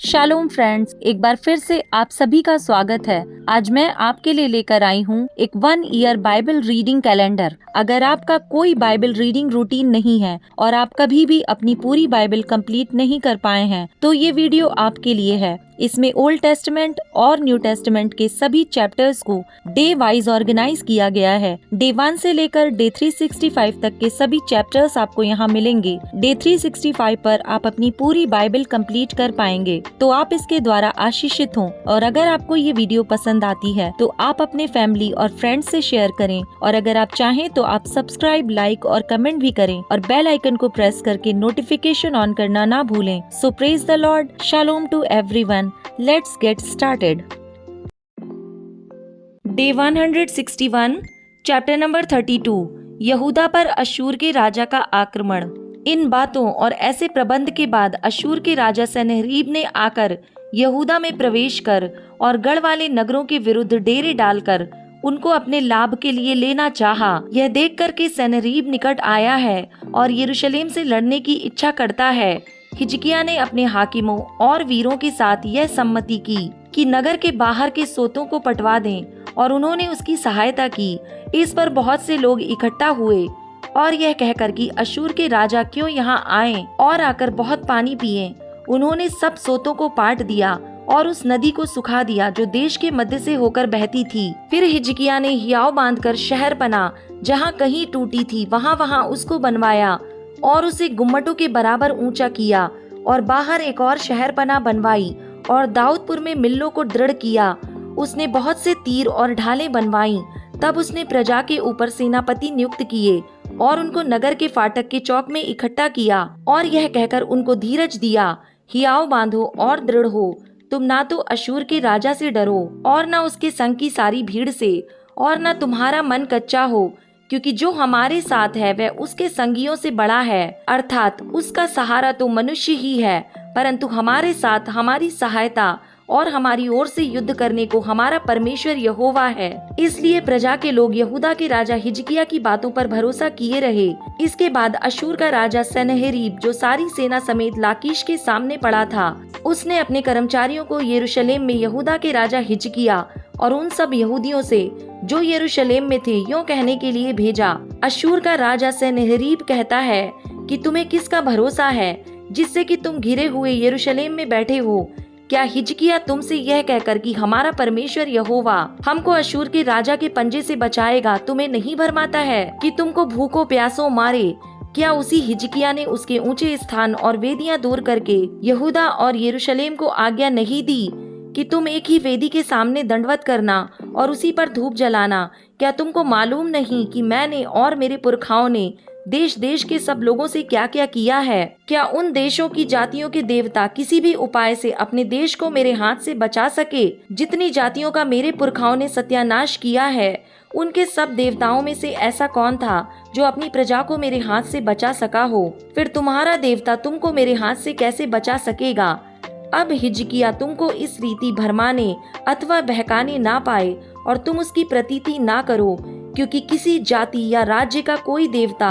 Shalom friends, एक बार फिर से आप सभी का स्वागत है। आज मैं आपके लिए लेकर आई हूँ एक 1 ईयर बाइबल रीडिंग कैलेंडर। अगर आपका कोई बाइबल रीडिंग रूटीन नहीं है और आप कभी भी अपनी पूरी बाइबल कंप्लीट नहीं कर पाए हैं, तो ये वीडियो आपके लिए है। इसमें ओल्ड टेस्टमेंट और न्यू टेस्टमेंट के सभी चैप्टर्स को डे वाइज ऑर्गेनाइज किया गया है। डे 1 से लेकर डे 365 तक के सभी चैप्टर्स आपको यहाँ मिलेंगे। डे 365 पर आप अपनी पूरी बाइबल कंप्लीट कर पाएंगे, तो आप इसके द्वारा आशीषित हों। और अगर आपको ये वीडियो पसंद आती है तो आप अपने फैमिली और फ्रेंड्स से शेयर करें, और अगर आप चाहें तो आप सब्सक्राइब, लाइक और कमेंट भी करें और बेल आइकन को प्रेस करके नोटिफिकेशन ऑन करना ना भूलें। So praise the lord, shalom to everyone. Let's get started. Day 161, chapter number 32, यहूदा पर अशूर के राजा का आक्रमण। इन बातों और ऐसे प्रबंध के बाद अशूर के राजा सनहेरीब ने आकर यहूदा में प्रवेश कर और गढ़ वाले नगरों के विरुद्ध डेरे डालकर उनको अपने लाभ के लिए लेना चाहा। यह देखकर कि सनहेरीब निकट आया है और यरूशलेम से लड़ने की इच्छा करता है, हिजकिय्याह ने अपने हाकिमों और वीरों के साथ यह सम्मति की कि नगर के बाहर के सोतों को पटवा दें, और उन्होंने उसकी सहायता की। इस पर बहुत से लोग इकट्ठा हुए और यह कहकर कि अशूर के राजा क्यों यहाँ आए और आकर बहुत पानी पिए। उन्होंने सब सोतों को पाट दिया और उस नदी को सुखा दिया जो देश के मध्य से होकर बहती थी। फिर हिजकिय्याह ने हियाव बांधकर शहर पना जहाँ कहीं टूटी थी वहाँ उसको बनवाया और उसे गुम्मटों के बराबर ऊंचा किया, और बाहर एक और शहर पना बनवाई और दाऊदपुर में मिल्लों को दृढ़ किया। उसने बहुत से तीर और ढालें बनवाई। तब उसने प्रजा के ऊपर सेनापति नियुक्त किए और उनको नगर के फाटक के चौक में इकट्ठा किया और यह कहकर उनको धीरज दिया, हियाव बांधो और दृढ़ हो। तुम ना तो अशूर के राजा से डरो और न उसके संग की सारी भीड़ से, और न तुम्हारा मन कच्चा हो, क्योंकि जो हमारे साथ है वह उसके संगियों से बड़ा है। अर्थात उसका सहारा तो मनुष्य ही है, परंतु हमारे साथ हमारी सहायता और हमारी ओर से युद्ध करने को हमारा परमेश्वर यहोवा है। इसलिए प्रजा के लोग यहूदा के राजा हिजकिय्याह की बातों पर भरोसा किए रहे। इसके बाद अशूर का राजा सनहेरीब, जो सारी सेना समेत लाकीश के सामने पड़ा था, उसने अपने कर्मचारियों को यरूशलेम में यहूदा के राजा हिजकिय्याह और उन सब यहूदियों से जो यरूशलेम में थे यूं कहने के लिए भेजा, अशूर का राजा सनहेरीब कहता है कि तुम्हें किसका भरोसा है जिससे कि तुम घिरे हुए यरूशलेम में बैठे हो? क्या हिजकिय्याह तुमसे यह कहकर कि हमारा परमेश्वर यहोवा हमको अशूर के राजा के पंजे से बचाएगा तुम्हें नहीं भरमाता है कि तुमको भूखों प्यासों मारे? क्या उसी हिजकिय्याह ने उसके ऊंचे स्थान और वेदियां दूर करके यहूदा और यरूशलेम को आज्ञा नहीं दी कि तुम एक ही वेदी के सामने दंडवत करना और उसी पर धूप जलाना? क्या तुमको मालूम नहीं कि मैंने और मेरे पुरखाओं ने देश देश के सब लोगों से क्या क्या किया है? क्या उन देशों की जातियों के देवता किसी भी उपाय से अपने देश को मेरे हाथ से बचा सके? जितनी जातियों का मेरे पुरखाओं ने सत्यानाश किया है, उनके सब देवताओं में से ऐसा कौन था जो अपनी प्रजा को मेरे हाथ से बचा सका हो? फिर तुम्हारा देवता तुमको मेरे हाथ से कैसे बचा सकेगा? अब हिजकिय्याह तुमको इस रीति भरमाने अथवा बहकाने ना पाए और तुम उसकी प्रतीति ना करो, क्योंकि किसी जाति या राज्य का कोई देवता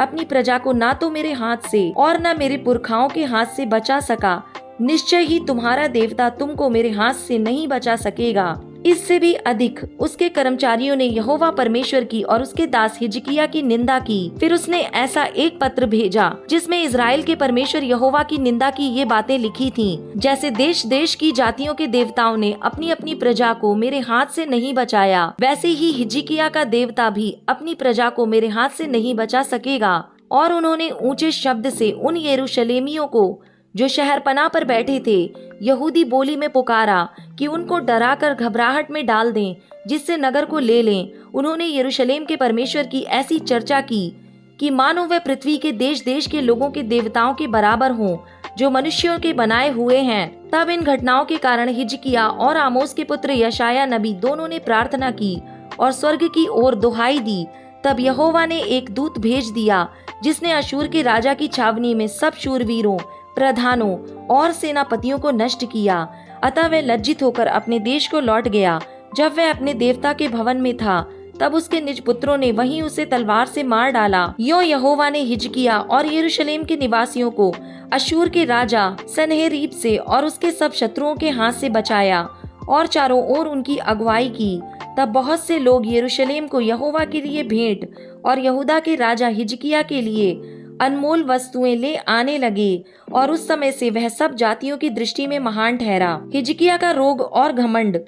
अपनी प्रजा को ना तो मेरे हाथ से और न मेरे पुरखाओं के हाथ से बचा सका। निश्चय ही तुम्हारा देवता तुमको मेरे हाथ से नहीं बचा सकेगा। इससे भी अधिक उसके कर्मचारियों ने यहोवा परमेश्वर की और उसके दास हिजकिय्याह की निंदा की। फिर उसने ऐसा एक पत्र भेजा जिसमें इजराइल के परमेश्वर यहोवा की निंदा की ये बातें लिखी थीं। जैसे देश देश की जातियों के देवताओं ने अपनी अपनी प्रजा को मेरे हाथ से नहीं बचाया, वैसे ही हिजकिय्याह का देवता भी अपनी प्रजा को मेरे हाथ से नहीं बचा सकेगा। और उन्होंने ऊंचे शब्द से उन यरूशलेमियों को जो शहरपनाह पर बैठे थे यहूदी बोली में पुकारा कि उनको डराकर घबराहट में डाल दें, जिससे नगर को ले लें। उन्होंने यरूशलेम के परमेश्वर की ऐसी चर्चा की कि मानो वह पृथ्वी के देश देश के लोगों के देवताओं के बराबर हों जो मनुष्यों के बनाए हुए हैं। तब इन घटनाओं के कारण हिजकिय्याह और आमोस के पुत्र यशायाह नबी दोनों ने प्रार्थना की और स्वर्ग की ओर दुहाई दी। तब यहोवा ने एक दूत भेज दिया जिसने अशूर के राजा की छावनी में सब शूरवीरों, प्रधानों और सेनापतियों को नष्ट किया। अतः वह लज्जित होकर अपने देश को लौट गया। जब वह अपने देवता के भवन में था तब उसके निज पुत्रों ने वहीं उसे तलवार से मार डाला। यो यहोवा ने हिजकिय्याह और यरूशलेम के निवासियों को अश्शूर के राजा सन्हेरीब से और उसके सब शत्रुओं के हाथ से बचाया और चारों ओर उनकी अगुवाई की। तब बहुत से लोग यरूशलेम को यहोवा के लिए भेंट और यहूदा के राजा हिजकिय्याह के लिए अनमोल वस्तुएं ले आने लगे और उस समय से वह सब जातियों की दृष्टि में महान ठहरा। हिजकिय्याह का रोग और घमंड।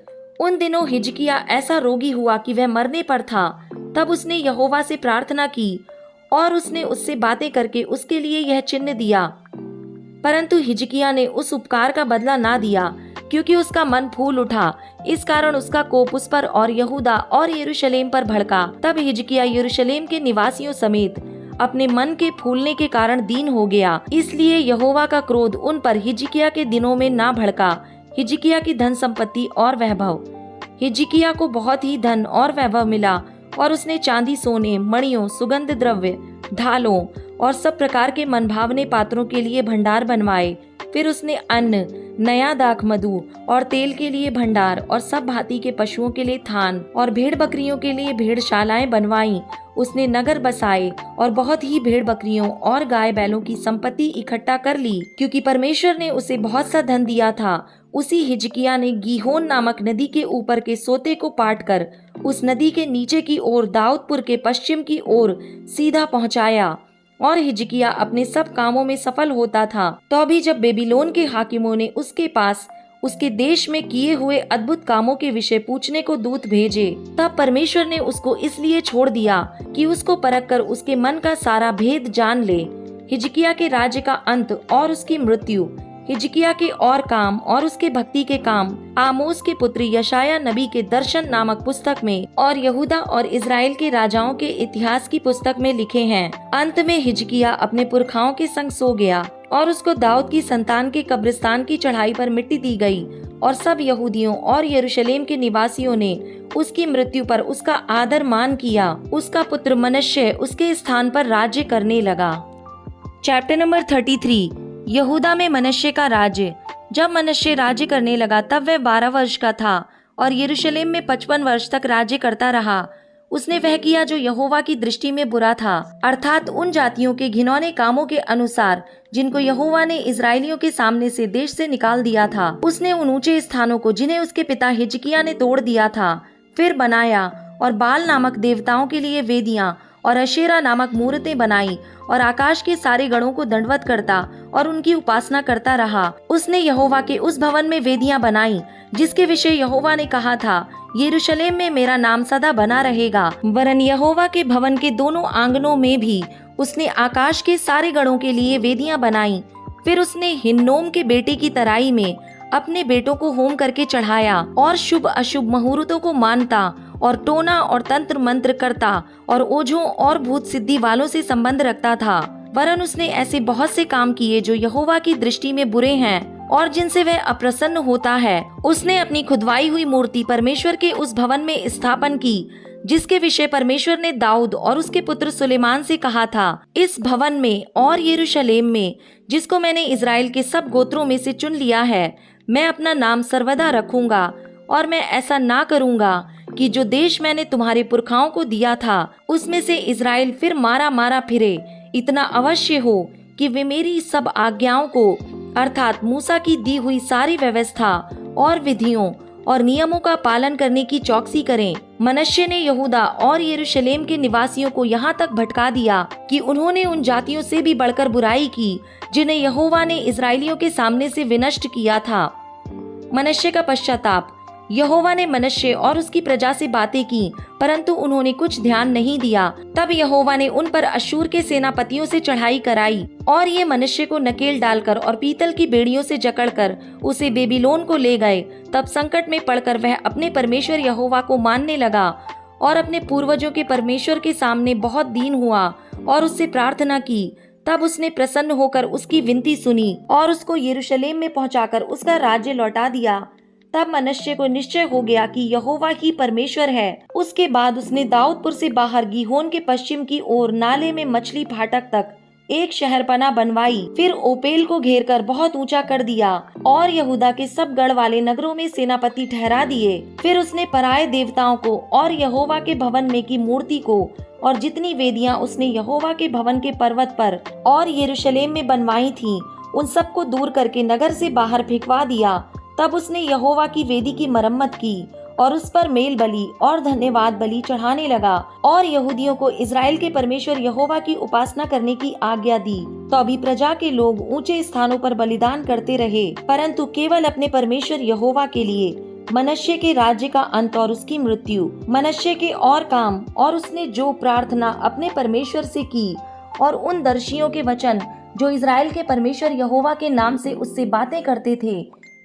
उन दिनों हिजकिय्याह ऐसा रोगी हुआ कि वह मरने पर था। तब उसने यहोवा से प्रार्थना की और उसने उससे बातें करके उसके लिए यह चिन्ह दिया। परंतु हिजकिय्याह ने उस उपकार का बदला ना दिया, क्योंकि उसका मन फूल उठा। इस कारण उसका कोप उस पर और यहूदा और यरूशलेम पर भड़का। तब हिजकिय्याह यरूशलेम के निवासियों समेत अपने मन के फूलने के कारण दीन हो गया। इसलिए यहोवा का क्रोध उन पर हिजकिय्याह के दिनों में ना भड़का। हिजकिय्याह की धन संपत्ति और वैभव। हिजकिय्याह को बहुत ही धन और वैभव मिला और उसने चांदी, सोने, मणियों, सुगंध द्रव्य, ढालों और सब प्रकार के मनभावने पात्रों के लिए भंडार बनवाए। फिर उसने अन्न, नया दाख, मधु और तेल के लिए भंडार और सब भांति के पशुओं के लिए थान और भेड़ बकरियों के लिए भेड़शालाएं बनवाई। उसने नगर बसाए और बहुत ही भेड़ बकरियों और गाय बैलों की संपत्ति इकट्ठा कर ली, क्योंकि परमेश्वर ने उसे बहुत सा धन दिया था। उसी हिजकिय्याह ने गीहोन नामक नदी के ऊपर के सोते को पाट कर उस नदी के नीचे की ओर दाऊदपुर के पश्चिम की ओर सीधा पहुंचाया। और हिजकिय्याह अपने सब कामों में सफल होता था। तो भी जब बेबीलोन के हाकिमों ने उसके पास उसके देश में किए हुए अद्भुत कामों के विषय पूछने को दूत भेजे, तब परमेश्वर ने उसको इसलिए छोड़ दिया कि उसको परखकर उसके मन का सारा भेद जान ले। हिजकिय्याह के राज्य का अंत और उसकी मृत्यु, हिजकिय्याह के और काम और उसके भक्ति के काम आमोस के पुत्र यशायाह नबी के दर्शन नामक पुस्तक में और यहूदा और इजराइल के राजाओं के इतिहास की पुस्तक में लिखे हैं। अंत में हिजकिय्याह अपने पुरखाओं के संग सो गया और उसको दाऊद की संतान के कब्रिस्तान की चढ़ाई पर मिट्टी दी गई। और सब यहूदियों और यरूशलेम के निवासियों ने उसकी मृत्यु पर उसका आदर मान किया। उसका पुत्र मनश्शे उसके स्थान पर राज्य करने लगा। Chapter number 33। यहूदा में मनश्शे का राज्य। जब मनश्शे राज्य करने लगा तब वह 12 वर्ष का था और यरूशलेम में 55 वर्ष तक राज्य करता रहा। उसने वह किया जो यहोवा की दृष्टि में बुरा था, अर्थात उन जातियों के घिनौने कामों के अनुसार जिनको यहोवा ने इजरायलियों के सामने से देश से निकाल दिया था। उसने उन ऊंचे स्थानों को जिन्हें उसके पिता हिजकिय्याह ने तोड़ दिया था फिर बनाया और बाल नामक देवताओं के लिए वेदियां और अशेरा नामक मूर्तें बनाई और आकाश के सारे गणों को दंडवत करता और उनकी उपासना करता रहा। उसने यहोवा के उस भवन में वेदियां बनाई जिसके विषय यहोवा ने कहा था, यरूशलेम में मेरा नाम सदा बना रहेगा। वरन यहोवा के भवन के दोनों आंगनों में भी उसने आकाश के सारे गणों के लिए वेदियां बनाई। फिर उसने हिन्नोम के बेटे की तराई में अपने बेटों को होम करके चढ़ाया और शुभ अशुभ मुहूर्तों को मानता और टोना और तंत्र मंत्र करता और ओझों और भूत सिद्धि वालों से संबंध रखता था। वरन उसने ऐसे बहुत से काम किए जो यहोवा की दृष्टि में बुरे हैं और जिनसे वह अप्रसन्न होता है। उसने अपनी खुदवाई हुई मूर्ति परमेश्वर के उस भवन में स्थापन की जिसके विषय परमेश्वर ने दाऊद और उसके पुत्र सुलेमान से कहा था, इस भवन में और यरूशलेम में जिसको मैंने इजराइल के सब गोत्रों में से चुन लिया है, मैं अपना नाम सर्वदा रखूंगा और मैं ऐसा ना करूंगा कि जो देश मैंने तुम्हारे पुरखाओं को दिया था उसमें से इजराइल फिर मारा मारा फिरे। इतना अवश्य हो कि वे मेरी सब आज्ञाओं को अर्थात मूसा की दी हुई सारी व्यवस्था और विधियों और नियमों का पालन करने की चौकसी करें। मनश्शे ने यहूदा और यरूशलेम के निवासियों को यहाँ तक भटका दिया कि उन्होंने उन जातियों से भी बढ़कर बुराई की जिन्हें यहोवा ने इजराइलियों के सामने से विनष्ट किया था। मनश्शे का पश्चाताप। यहोवा ने मनश्शे और उसकी प्रजा से बातें की परंतु उन्होंने कुछ ध्यान नहीं दिया। तब यहोवा ने उन पर अश्शूर के सेनापतियों से चढ़ाई कराई और ये मनश्शे को नकेल डालकर और पीतल की बेड़ियों से जकड़कर उसे बेबीलोन को ले गए। तब संकट में पड़कर वह अपने परमेश्वर यहोवा को मानने लगा और अपने पूर्वजों के परमेश्वर के सामने बहुत दीन हुआ और उससे प्रार्थना की। तब उसने प्रसन्न होकर उसकी विनती सुनी और उसको यरूशलेम में पहुंचाकर उसका राज्य लौटा दिया। तब मनश्शे को निश्चय हो गया कि यहोवा ही परमेश्वर है। उसके बाद उसने दाऊदपुर से बाहर गीहोन के पश्चिम की ओर नाले में मछली फाटक तक एक शहरपना बनवाई, फिर ओपेल को घेर कर बहुत ऊंचा कर दिया और यहूदा के सब गढ़ वाले नगरों में सेनापति ठहरा दिए। फिर उसने पराये देवताओं को और यहोवा के भवन में की मूर्ति को और जितनी वेदियां उसने यहोवा के भवन के पर्वत पर और यरूशलेम में बनवाई थीं, उन सबको दूर करके नगर से बाहर फेंकवा दिया। तब उसने यहोवा की वेदी की मरम्मत की और उस पर मेल बलि और धन्यवाद बलि चढ़ाने लगा और यहूदियों को इज़राइल के परमेश्वर यहोवा की उपासना करने की आज्ञा दी। तो अभी प्रजा के लोग ऊंचे स्थानों पर बलिदान करते रहे, परंतु केवल अपने परमेश्वर यहोवा के लिए। मनश्शे के राज्य का अंत और उसकी मृत्यु, मनश्शे के और काम और उसने जो प्रार्थना अपने परमेश्वर से की और उन दर्शियों के वचन जो इज़राइल के परमेश्वर यहोवा के नाम से उससे बातें करते थे,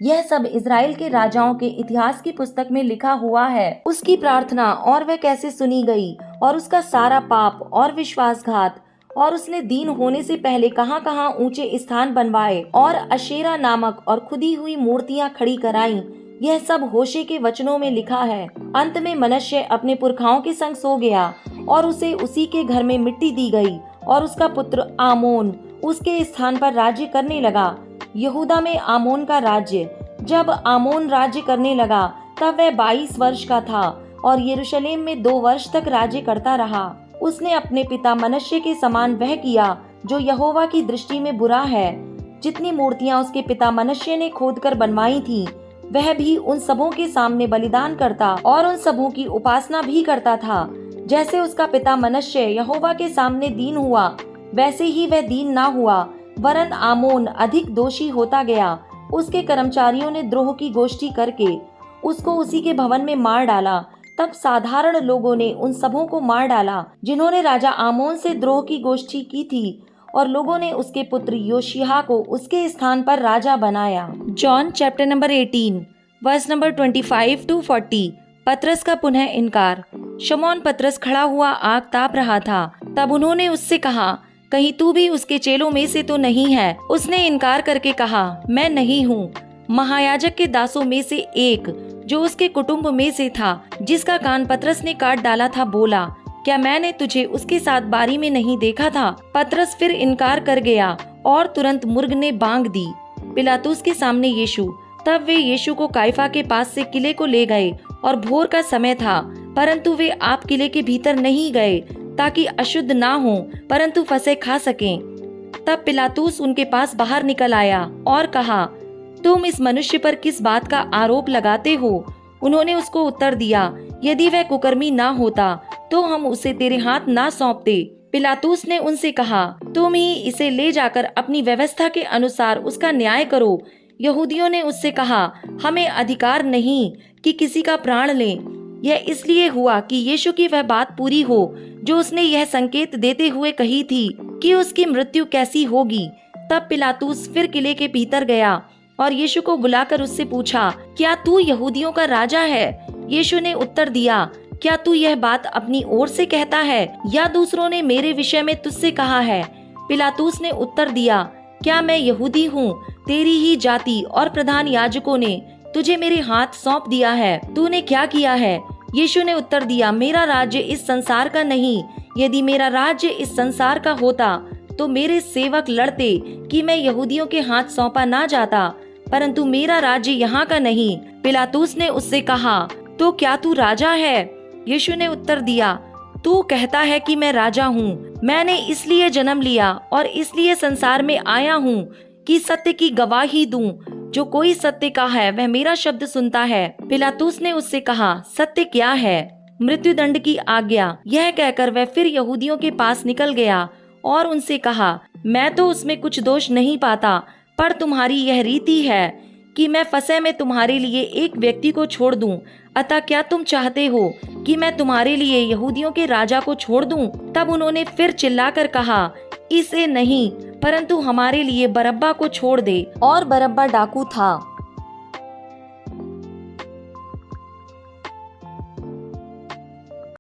यह सब इज़राइल के राजाओं के इतिहास की पुस्तक में लिखा हुआ है। उसकी प्रार्थना और वह कैसे सुनी गई और उसका सारा पाप और विश्वासघात और उसने दीन होने से पहले कहां कहां ऊंचे स्थान बनवाए और अशेरा नामक और खुदी हुई मूर्तियां खड़ी कराई, यह सब होशे के वचनों में लिखा है। अंत में मनश्शे अपने पुरखाओं के संग सो गया और उसे उसी के घर में मिट्टी दी गई और उसका पुत्र आमोन उसके स्थान पर राज्य करने लगा। यहूदा में आमोन का राज्य। जब आमोन राज्य करने लगा तब वह 22 वर्ष का था और यरूशलेम में 2 वर्ष तक राज्य करता रहा। उसने अपने पिता मनश्शे के समान वह किया जो यहोवा की दृष्टि में बुरा है। जितनी मूर्तियां उसके पिता मनश्शे ने खोदकर बनवाई थी, वह भी उन सबों के सामने बलिदान करता और उन सबों की उपासना भी करता था। जैसे उसका पिता मनश्शे यहोवा के सामने दीन हुआ, वैसे ही वह दीन ना हुआ, वरन आमोन अधिक दोषी होता गया। उसके कर्मचारियों ने द्रोह की गोष्ठी करके उसको उसी के भवन में मार डाला। तब साधारण लोगों ने उन सबों को मार डाला जिन्होंने राजा आमोन से द्रोह की गोष्ठी की थी, और लोगों ने उसके पुत्र योशिय्याह को उसके स्थान पर राजा बनाया। John chapter number 18 verse number 25 to 40। पतरस का पुनः इनकार। शमौन पतरस खड़ा हुआ आग ताप रहा था। तब उन्होंने उससे कहा, कहीं तू भी उसके चेलों में से तो नहीं है? उसने इनकार करके कहा, मैं नहीं हूँ। महायाजक के दासों में से एक जो उसके कुटुंब में से था, जिसका कान पतरस ने काट डाला था, बोला, क्या मैंने तुझे उसके साथ बारी में नहीं देखा था? पतरस फिर इनकार कर गया और तुरंत मुर्ग ने बांग दी। पिलातुस के सामने यीशु। तब वे यीशु को काइफा के पास से किले को ले गए और भोर का समय था, परंतु वे आप किले के भीतर नहीं गए ताकि अशुद्ध ना हो, परंतु फसह खा सकें। तब पिलातुस उनके पास बाहर निकल आया और कहा, तुम इस मनुष्य पर किस बात का आरोप लगाते हो? उन्होंने उसको उत्तर दिया, यदि वह कुकर्मी ना होता तो हम उसे तेरे हाथ ना सौंपते। पिलातुस ने उनसे कहा, तुम ही इसे ले जाकर अपनी व्यवस्था के अनुसार उसका न्याय करो। यहूदियों ने उससे कहा, हमें अधिकार नहीं कि किसी का प्राण लें। यह इसलिए हुआ कि यीशु की वह बात पूरी हो जो उसने यह संकेत देते हुए कही थी कि उसकी मृत्यु कैसी होगी। तब पिलातुस फिर किले के भीतर गया और यीशु को बुलाकर उससे पूछा, क्या तू यहूदियों का राजा है? यीशु ने उत्तर दिया, क्या तू यह बात अपनी ओर से कहता है या दूसरों ने मेरे विषय में तुझसे कहा है? पिलातुस ने उत्तर दिया, क्या मैं यहूदी हूँ? तेरी ही जाति और प्रधान याजकों ने तुझे मेरे हाथ सौंप दिया है। तूने क्या किया है? यीशु ने उत्तर दिया, मेरा राज्य इस संसार का नहीं। यदि मेरा राज्य इस संसार का होता तो मेरे सेवक लड़ते कि मैं यहूदियों के हाथ सौंपा ना जाता, परंतु मेरा राज्य यहाँ का नहीं। पिलातुस ने उससे कहा, तो क्या तू राजा है? यीशु ने उत्तर दिया, तू कहता है कि मैं राजा हूँ। मैंने इसलिए जन्म लिया और इसलिए संसार में आया हूँ कि सत्य की गवाही दूं। जो कोई सत्य का है वह मेरा शब्द सुनता है। पिलातुस ने उससे कहा, सत्य क्या है? मृत्युदंड की आज्ञा। यह कहकर वह फिर यहूदियों के पास निकल गया और उनसे कहा, मैं तो उसमें कुछ दोष नहीं पाता, पर तुम्हारी यह रीति है कि मैं फसह में तुम्हारे लिए एक व्यक्ति को छोड़ दूं। अतः क्या तुम चाहते हो कि मैं तुम्हारे लिए यहूदियों के राजा को छोड़ दूं? तब उन्होंने फिर चिल्लाकर कहा, इसे नहीं, परंतु हमारे लिए बरअब्बा को छोड़ दे। और बरअब्बा डाकू था।